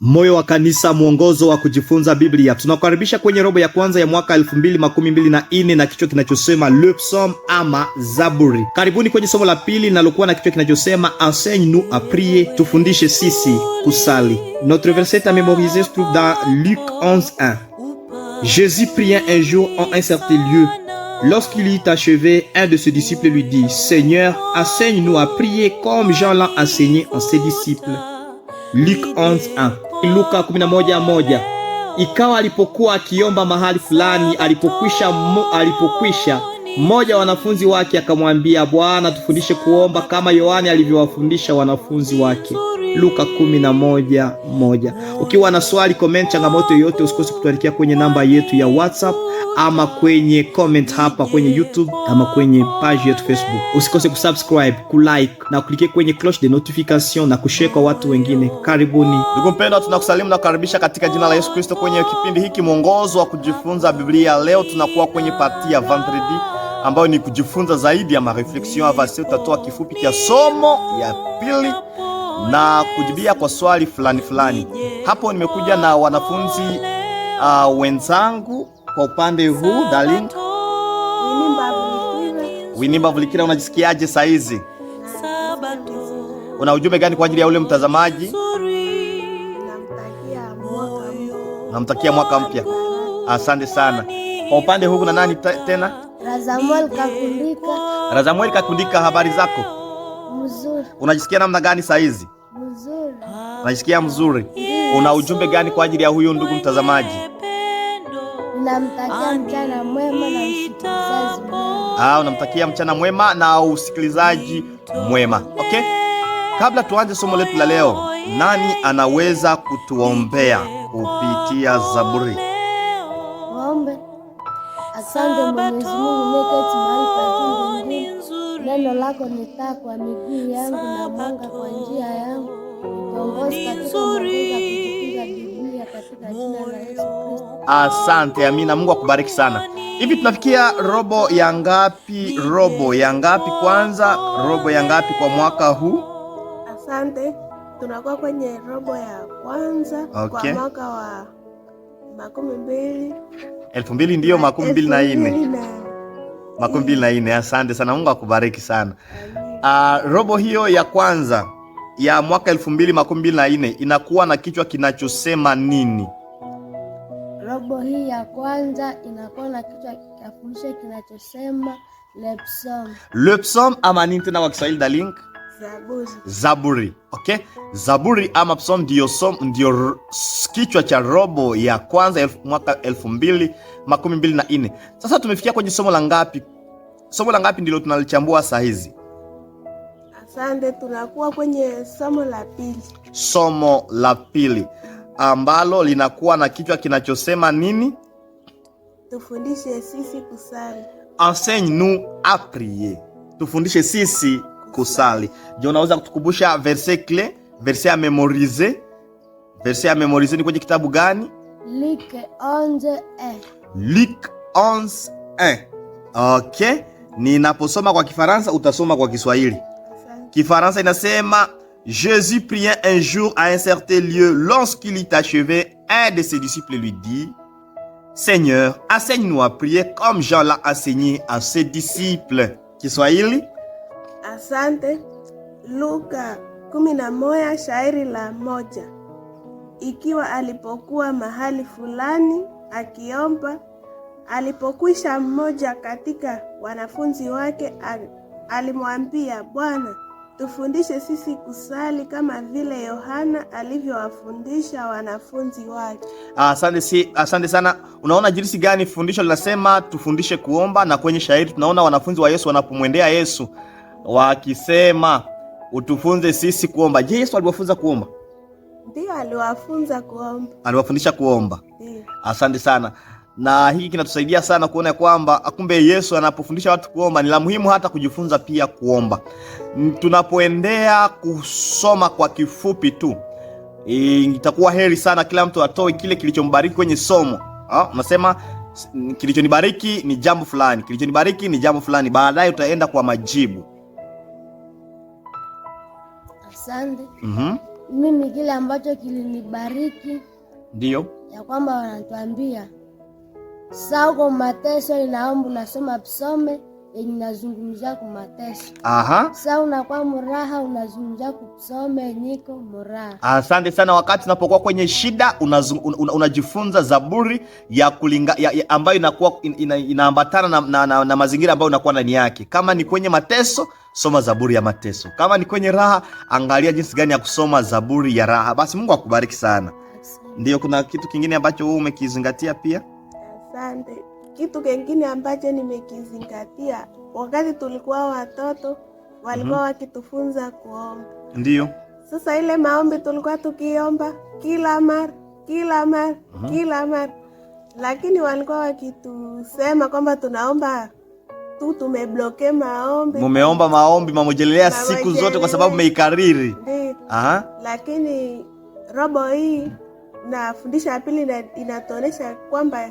Moyo wa Kanisa, mwongozo wa kujifunza Biblia. Tunakukaribisha kwenye robo ya kwanza ya mwaka 2024 na kichwa kinachosema Le Psaume ama Zaburi. Karibuni kwenye somo la pili linalokuwa na kichwa kinachosema Enseigne-nous à prier, tufundishe sisi kusali. Notre verset à mémoriser se trouve dans Luc 11:1. Jésus priait un jour en un certain lieu. Lorsqu'il eut achevé, un de ses disciples lui dit: Seigneur, enseigne-nous à prier comme Jean l'a enseigné en ses disciples. Luc 11:1. Luka 11:1. Ikawa alipokuwa akiomba mahali fulani, alipokwisha mmoja wa wanafunzi wake akamwambia, Bwana, tufundishe kuomba kama Yohane alivyowafundisha wanafunzi wake. Luka 11:1. Ukiwa na swali, comment, changamoto yoyote, usikose kutuandikia kwenye namba yetu ya WhatsApp ama kwenye comment hapa kwenye YouTube ama kwenye page yetu Facebook. Usikose kusubscribe, kulike na kuklike kwenye cloche de notification na kushare kwa watu wengine. Karibuni. Ndugu mpendwa, tunakusalimu na kukaribisha katika jina la Yesu Kristo kwenye kipindi hiki mwongozo wa kujifunza Biblia. Leo tunakuwa kwenye parti ya vendredi ambayo ni kujifunza zaidi ya mareflexion avance. Utatoa kifupi cha somo ya pili na kujibia kwa swali fulani. Hapo nimekuja na wanafunzi wenzangu. Kwa upande huu, darling Winimba Vulikira, unajisikiaje saa hizi? Una ujumbe gani kwa ajili ya ule mtazamaji? Namtakia mwaka mpya. Asante sana. Kwa upande huu kuna nani tena? Razamuel Kakundika, habari zako? Mzuri. Unajisikia namna gani saa hizi? Mzuri. Unajisikia mzuri. Una ujumbe gani kwa ajili ya huyu ndugu mtazamaji? Namtakia mchana mwema na usikilizaji mwema. Unamtakia mchana mwema na usikilizaji mwema. Okay? Kabla tuanze somo letu la leo, nani anaweza kutuombea kupitia Zaburi? Waombe. Asante Mwenyezi Mungu, nimeketi mahali pa juu mbinguni. Neno lako ni taa kwa miguu yangu na mwanga kwa njia yangu. Niongoze katika mwongozo wa kujifunza Biblia katika jina la Yesu Kristo. Asante, amina. Mungu akubariki sana. Hivi tunafikia robo ya ngapi? Kwanza, robo ya ngapi kwa mwaka huu? Asante. Tunakuwa kwenye robo ya kwanza, okay, kwa mwaka wa 2000 ndio 2024. Asante sana, Mungu akubariki sana. Robo hiyo ya kwanza ya mwaka 2024 inakuwa na kichwa kinachosema nini? Robo hii ya kwanza inakuwa na kichwa kinachosema Le Psaume. Le Psaume ama nini tena kwa Kiswahili darling? Zaburi. Okay? Zaburi ama Psaume ndio kichwa cha robo ya kwanza mwaka 2024. Sasa tumefikia kwenye somo la ngapi? Somo la ngapi ndilo tunalichambua saa hizi? Asante, tunakuwa kwenye somo la pili. Somo la pili ambalo linakuwa na kichwa kinachosema nini? Tufundishe sisi kusali. Enseigne-nous à prier. Tufundishe sisi kusali. Je, unaweza kutukumbusha verset clé, verset à mémoriser? Verset à mémoriser ni kwenye kitabu gani? Luc 11:1. Luc 11:1. Okay. Ninaposoma kwa Kifaransa utasoma kwa Kiswahili. Kifaransa inasema Jésus priait un jour à un certain lieu. Lorsqu'il eut achevé, un de ses disciples lui dit: Seigneur, enseigne-nous à prier comme Jean l'a enseigné à ses disciples. Kiswahili? Asante. Luka 11 shairi la 1. Ikiwa alipokuwa mahali fulani akiomba, alipokwisha mmoja katika wanafunzi wake alimwambia, Bwana, tufundishe sisi kusali kama vile Yohana alivyowafundisha wanafunzi wake. Asante sana. Unaona jinsi gani fundisho linasema tufundishe kuomba, na kwenye shairi tunaona wanafunzi wa Yesu wanapomwendea Yesu wakisema utufunze sisi kuomba. Je, Yesu aliwafunza kuomba? Ndio, aliwafunza kuomba. Aliwafundisha kuomba. Ndio. Asante sana. Na hiki kinatusaidia sana kuona kwamba kumbe Yesu anapofundisha watu kuomba ni la muhimu hata kujifunza pia kuomba. Tunapoendea kusoma kwa kifupi tu, itakuwa heri sana kila mtu atoe kile kilichombariki kwenye somo. Unasema kilichonibariki ni jambo fulani, kilichonibariki ni jambo fulani. Baadaye utaenda kwa majibu. Asante. mimi kile ambacho kilinibariki ndio ya kwamba wanatuambia sasa uko mateso, inaomba unasoma psome yenye nazungumzia ku mateso. Sasa unakuwa muraha unazungumzia ku psome niko muraha. Asante sana. Wakati unapokuwa kwenye shida unajifunza zaburi ya kulinga ambayo inakuwa inaambatana na mazingira ambayo unakuwa ndani yake. Kama ni kwenye mateso, soma zaburi ya mateso. Kama ni kwenye raha, angalia jinsi gani ya kusoma zaburi ya raha. Basi Mungu akubariki sana. Ndio, kuna kitu kingine ambacho wewe umekizingatia pia? Asante. Kitu kingine ambacho nimekizingatia, wakati tulikuwa watoto walikuwa wakitufunza kuomba. Ndio. Sasa ile maombi tulikuwa tukiomba kila mara, kila mara. Lakini walikuwa wakitusema kwamba tunaomba tu, tumebloke maombi. Mumeomba maombi mamojelelea siku zote kwa sababu meikariri. Lakini robo hii na fundisha ya pili inatuonesha kwamba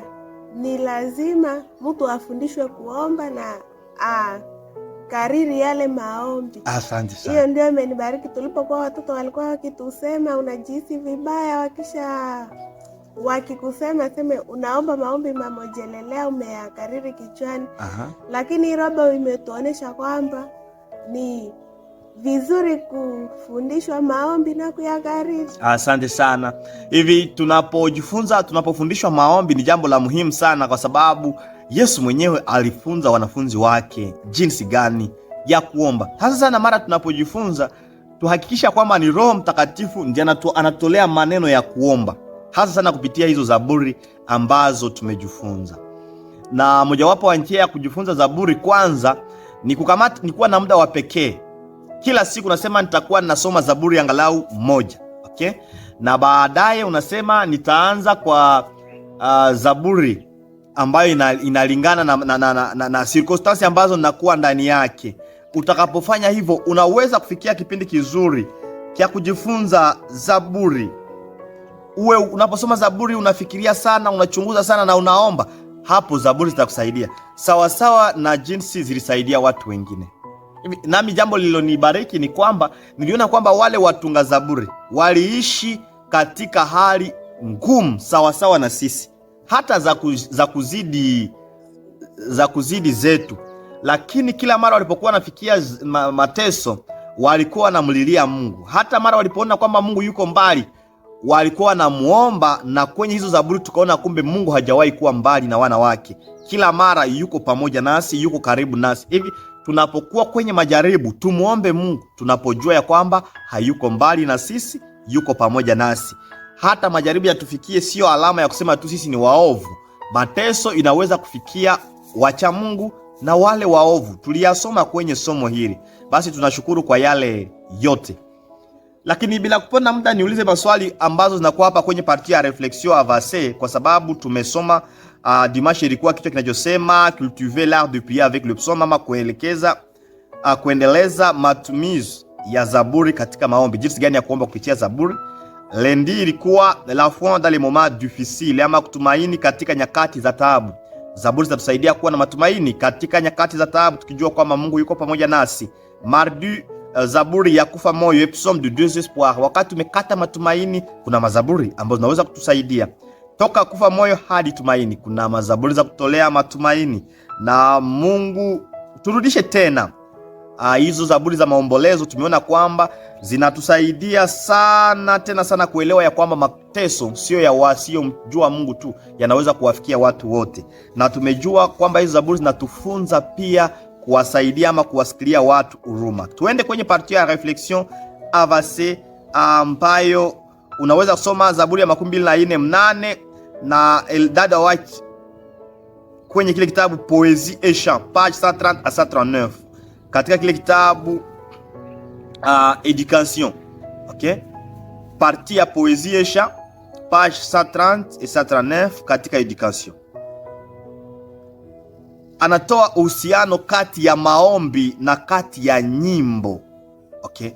ni lazima mtu afundishwe kuomba na kariri yale maombi. Asante sana. Hiyo ndio imenibariki. Tulipokuwa watoto walikuwa wakitusema unajihisi vibaya wakikusema seme unaomba maombi mamojelelea umeyakariri kichwani. Lakini robo imetuonesha kwamba ni vizuri kufundishwa maombi na kuyakariri. Asante sana. Hivi tunapofundishwa maombi ni jambo la muhimu sana, kwa sababu Yesu mwenyewe alifunza wanafunzi wake jinsi gani ya kuomba. Hasa sana mara tunapojifunza tuhakikisha kwamba ni Roho Mtakatifu ndiye anatolea maneno ya kuomba, hasa sana kupitia hizo zaburi ambazo tumejifunza. Na mojawapo wa njia ya kujifunza zaburi kwanza ni kuwa na muda wa pekee. Kila siku unasema nitakuwa ninasoma zaburi angalau moja, okay? Na baadaye unasema nitaanza kwa zaburi ambayo inalingana na circumstances ambazo ninakuwa ndani yake. Utakapofanya hivyo, unaweza kufikia kipindi kizuri kia kujifunza zaburi. Unaposoma zaburi unafikiria sana, unachunguza sana na unaomba. Hapo zaburi zitakusaidia sawa na jinsi zilisaidia watu wengine. Nami jambo lililonibariki ni kwamba niliona kwamba wale watunga zaburi waliishi katika hali ngumu sawa na sisi, hata za kuzidi zetu. Lakini kila mara walipokuwa wanafikia mateso walikuwa wanamlilia Mungu. Hata mara walipoona kwamba Mungu yuko mbali walikuwa wanamuomba, na kwenye hizo zaburi tukaona kumbe Mungu hajawahi kuwa mbali na wana wake. Kila mara yuko pamoja nasi, yuko karibu nasi. Hivi tunapokuwa kwenye majaribu tumuombe Mungu, tunapojua ya kwamba hayuko mbali na sisi, yuko pamoja nasi. Hata majaribu yatufikie sio alama ya kusema tu sisi ni waovu. Mateso inaweza kufikia wacha Mungu na wale waovu. Tuliyasoma kwenye somo hili. Basi tunashukuru kwa yale yote. Lakini bila kupona muda niulize maswali ambazo zinakuwa hapa kwenye partie ya reflexion avancée, kwa sababu tumesoma dimanche ilikuwa kichwa kinachosema cultiver l'art de prier avec le psaume, ama kuendeleza matumizi ya zaburi katika maombi, jinsi gani ya kuomba kupitia zaburi. Lundi ilikuwa la foi dans les moments difficiles, ama kutumaini katika nyakati za taabu. Zaburi zitatusaidia kuwa na matumaini katika nyakati za taabu, tukijua kwamba Mungu yuko pamoja nasi. Mardi zaburi ya kufa moyo, psaume de désespoir. Wakati umekata matumaini, kuna mazaburi ambazo zinaweza kutusaidia. Toka kufa moyo hadi tumaini, kuna mazaburi za kutolea matumaini. Na Mungu turudishe tena. Hizo zaburi za maombolezo tumeona kwamba zinatusaidia sana tena sana kuelewa ya kwamba mateso sio ya wasiomjua Mungu tu, yanaweza kuwafikia watu wote. Na tumejua kwamba hizo zaburi zinatufunza pia kuwasaidia ama kuwasikilia watu huruma. Tuende kwenye partie ya reflexion avancée ambayo unaweza kusoma Zaburi ya 24:8 na Eldad White kwenye kile kitabu Poésie et Chant, page 130 à 139. Katika kile kitabu Éducation, okay? Partie ya Poésie et Chant, page 130 et 139 katika Éducation. Anatoa uhusiano kati ya maombi na kati ya nyimbo. Okay?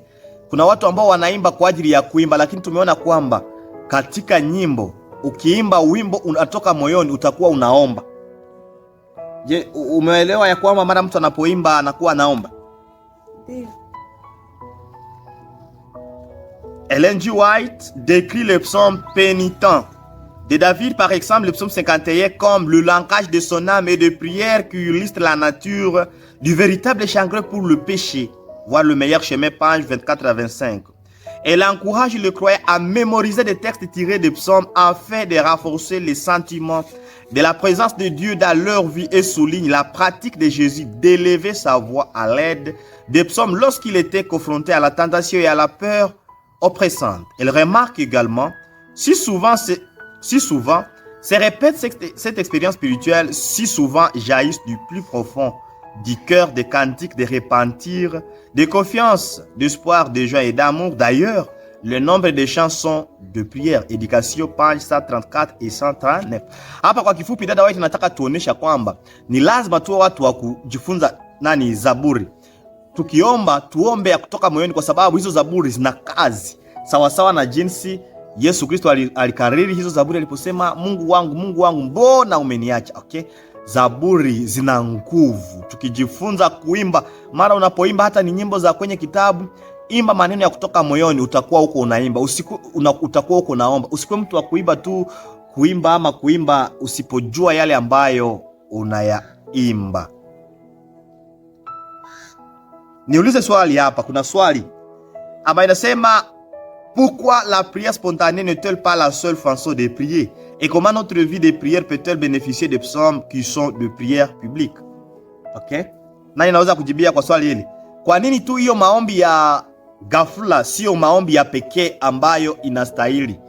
Kuna watu ambao wanaimba kwa ajili ya kuimba, lakini tumeona kwamba katika nyimbo, ukiimba wimbo unatoka moyoni, utakuwa unaomba. Je, umeelewa ya kwamba mara mtu anapoimba anakuwa anaomba? Ndio. Ellen G. White décrit le psaume pénitent de David, par exemple, le psaume 51, comme le langage de son âme et de prière qui illustre la nature du véritable chagrin pour le péché. Voir le meilleur chemin, page 24 à 25. Elle encourage le croyant à mémoriser des textes tirés des psaumes afin de renforcer les sentiments de la présence de Dieu dans leur vie et souligne la pratique de Jésus d'élever sa voix à l'aide des psaumes lorsqu'il était confronté à la tentation et à la peur oppressante. Elle remarque également, si souvent se répète cette expérience spirituelle, si souvent jaillissent du plus profond du cœur des cantiques de repentir, de confiance, d'espoir, de joie et d'amour. D'ailleurs, le nombre de chansons de prière, éducation, page 134 et 139. Hapa kwa kifupi, dada wetu nataka tuonesha kwamba ni lazima tuwe watu wa kujifunza zaburi. Tukiomba tuombe ya kutoka moyoni, kwa sababu hizo zaburi zina kazi sawasawa na jinsi Yesu Kristo alikariri hizo zaburi aliposema, Mungu wangu, mbona umeniacha? Okay? Zaburi zina nguvu. Tukijifunza kuimba, mara unapoimba hata ni nyimbo za kwenye kitabu, imba maneno ya kutoka moyoni, utakuwa huko unaimba, utakuwa huko unaomba. Usikuwe mtu wa kuimba tu kuimba usipojua yale ambayo unayaimba. Niulize swali hapa, kuna swali ambayo inasema, pourquoi la prière spontanée n'est-elle pas la seule façon de prier? Et comment notre vie de prière peut-elle bénéficier des psaumes qui sont de prière publique? Okay? Nani naweza kujibia kwa swali hili? Kwa nini tu hiyo maombi ya ghafla sio maombi ya pekee ambayo inastahili?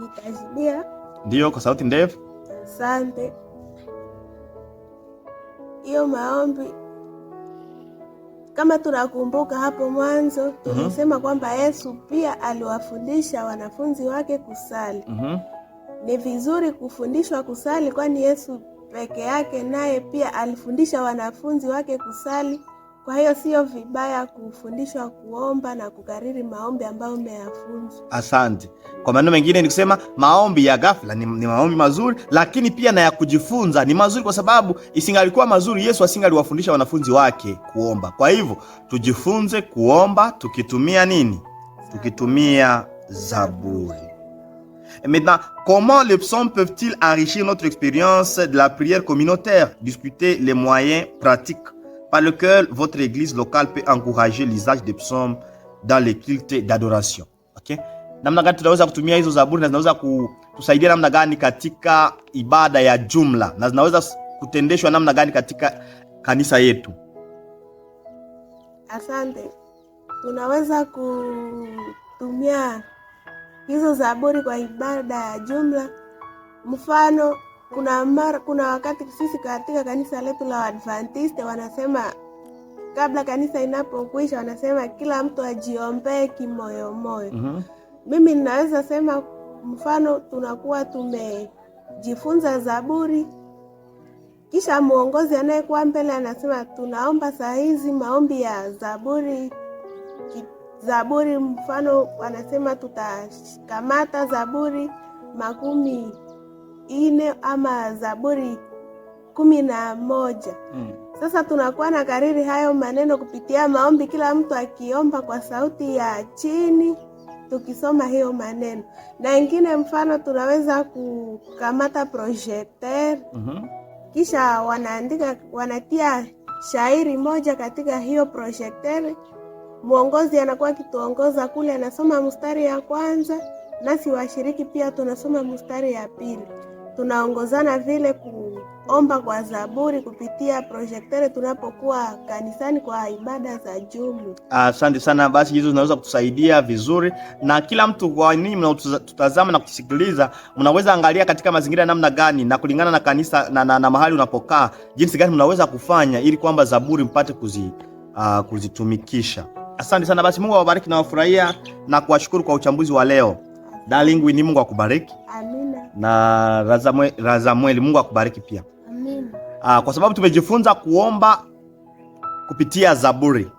Nitajibia. Ndio, kwa sauti ndefu. Asante. Hiyo maombi, kama tunakumbuka hapo mwanzo, tulisema kwamba Yesu pia aliwafundisha wanafunzi wake kusali. Ni vizuri kufundishwa kusali, kwani Yesu peke yake naye pia alifundisha wanafunzi wake kusali. Kwa hiyo sio vibaya kufundishwa kuomba na kukariri maombi ambayo umeyafunzwa. Asante. Kwa maneno mengine ni kusema maombi ya ghafla ni maombi mazuri, lakini pia na ya kujifunza ni mazuri, kwa sababu isingalikuwa mazuri Yesu asingaliwafundisha wanafunzi wake kuomba. Kwa hivyo tujifunze kuomba tukitumia nini? Tukitumia zaburi. Et maintenant, comment les psaumes peuvent-ils enrichir notre expérience de la prière communautaire? Discutez les moyens pratiques par lequel votre église locale peut encourager l'usage des psaumes dans les cultes d'adoration. Okay? Namna gani tunaweza kutumia hizo zaburi na zinaweza kutusaidia namna gani katika ibada ya jumla na zinaweza kutendeshwa namna gani katika kanisa yetu? Asante. Tunaweza kutumia hizo zaburi kwa ibada ya jumla. Mfano, kuna wakati sisi katika kanisa letu la Adventiste wanasema, kabla kanisa inapokwisha, wanasema kila mtu ajiombee kimoyomoyo. Mimi ninaweza sema, mfano, tunakuwa tumejifunza zaburi, kisha muongozi anayekuwa mbele anasema tunaomba saa hizi maombi ya zaburi, mfano wanasema tutakamata zaburi 40 ama zaburi 11. Sasa tunakuwa na kariri hayo maneno kupitia maombi, kila mtu akiomba kwa sauti ya chini tukisoma hiyo maneno. Na ingine mfano, tunaweza kukamata projecteur, kisha wanatia shairi moja katika hiyo projecteur. Muongozi anakuwa kituongoza kule, anasoma mstari ya kwanza, nasi washiriki pia tunasoma mstari ya pili. Tunaongozana vile kuomba kwa zaburi kupitia projecteur tunapokuwa kanisani kwa ibada za jumla. Asante sana. Basi hizo zinaweza kutusaidia vizuri, na kila mtu kwa nini mnatutazama na kutusikiliza, mnaweza angalia katika mazingira namna gani na kulingana na kanisa na mahali unapokaa, jinsi gani mnaweza kufanya ili kwamba zaburi mpate kuzitumikisha. Asante sana. Basi Mungu awabariki na wafurahia na kuwashukuru kwa uchambuzi wa leo. Darling Winnie, Mungu akubariki. Amina. Na Razamueli, Mungu akubariki pia. Amina. Kwa sababu tumejifunza kuomba kupitia zaburi.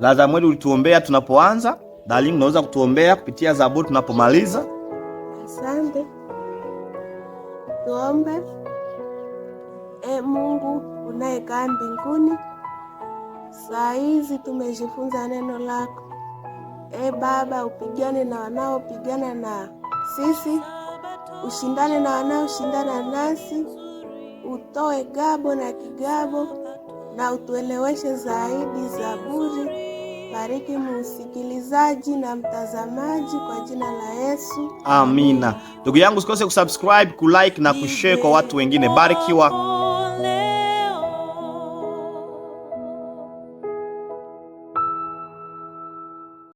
Razamueli ulituombea tunapoanza. Darling, unaweza kutuombea kupitia zaburi tunapomaliza? Asante. Tuombe. Mungu unayekaa mbinguni, Saa hizi tumejifunza neno lako. Baba, upigane na wanaopigana na sisi, ushindane na wanaoshindana nasi, utoe gabo na kigabo, na utueleweshe zaidi Zaburi. Bariki msikilizaji na mtazamaji kwa jina la Yesu. Amina. Ndugu yangu, usikose kusubscribe, kulike na kushare kwa watu wengine. Barikiwa.